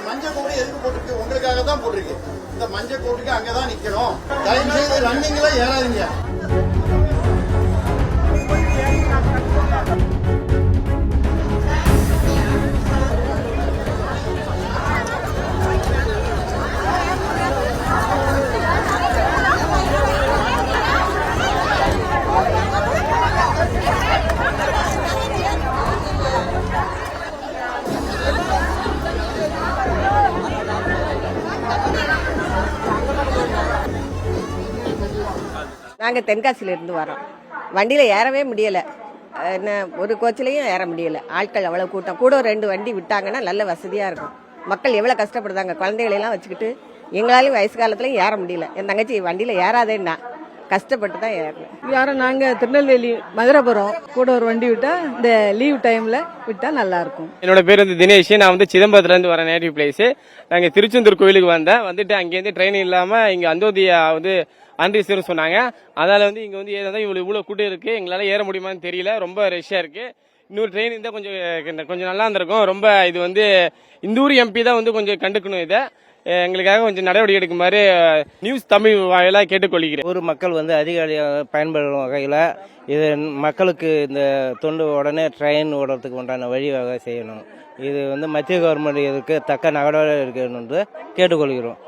மஞ்சள் கோடு எதுக்கு போட்டிருக்கு? உங்களுக்காக தான் போட்டிருக்கு. இந்த மஞ்சள் கோட்டுக்கு அங்கதான் நிக்கணும். தயவு செய்து ரன்னிங்ல ஏறாதீங்க. நாங்கள் தென்காசியிலேருந்து வரோம். வண்டியில் ஏறவே முடியலை. என்ன ஒரு கோச்சிலையும் ஏற முடியலை. ஆட்கள் அவ்வளோ கூட்டம். கூட ஒரு 2 வண்டி விட்டாங்கன்னா நல்ல வசதியாக இருக்கும். மக்கள் எவ்வளோ கஷ்டப்படுதாங்க. குழந்தைகளெல்லாம் வச்சுக்கிட்டு எங்களாலையும் வயசு காலத்துலையும் ஏற முடியல. என் தங்கச்சி வண்டியில் ஏறாதேன்னா கஷ்டப்பட்டு தான் ஏறணும். யாரும் நாங்கள் திருநெல்வேலி மதுரைபுரம் கூட ஒரு வண்டி விட்டா இந்த லீவ் டைம்ல விட்டா நல்லா இருக்கும். என்னோட பேர் வந்து தினேஷ். நான் வந்து சிதம்பரத்துல இருந்து வரேன். Native place. நாங்கள் திருச்செந்தூர் கோயிலுக்கு வந்துட்டு அங்கேருந்து ட்ரெயின் இல்லாம இங்க அந்தோதியா வந்து அன்ரிசர்வ் சொன்னாங்க. அதனால வந்து இங்க வந்து ஏதாவது இவ்வளவு கூட்டம் இருக்கு. எங்களால ஏற முடியுமான்னு தெரியல. ரொம்ப ரஷ்ஷா இருக்கு. இன்னொரு ட்ரெயின் இருந்தால் கொஞ்சம் நல்லா இருந்திருக்கும். ரொம்ப இது வந்து இந்த ஊர் எம்பி தான் வந்து கொஞ்சம் கண்டுக்கணும். இதை எங்களுக்காக கொஞ்சம் நடவடிக்கை எடுக்குமாறு நியூஸ் தமிழ் வாயிலாக கேட்டுக்கொள்கிறேன். ஊர் மக்கள் வந்து அதிகாரியாக பயன்படும் வகையில் இது மக்களுக்கு இந்த தொண்டு உடனே ட்ரெயின் ஓடுறதுக்கு உண்டான வழிவகை செய்யணும். இது வந்து மத்திய கவர்மெண்ட் இதுக்கு தக்க நடவடிக்கை எடுக்கணும் என்று கேட்டுக்கொள்கிறோம்.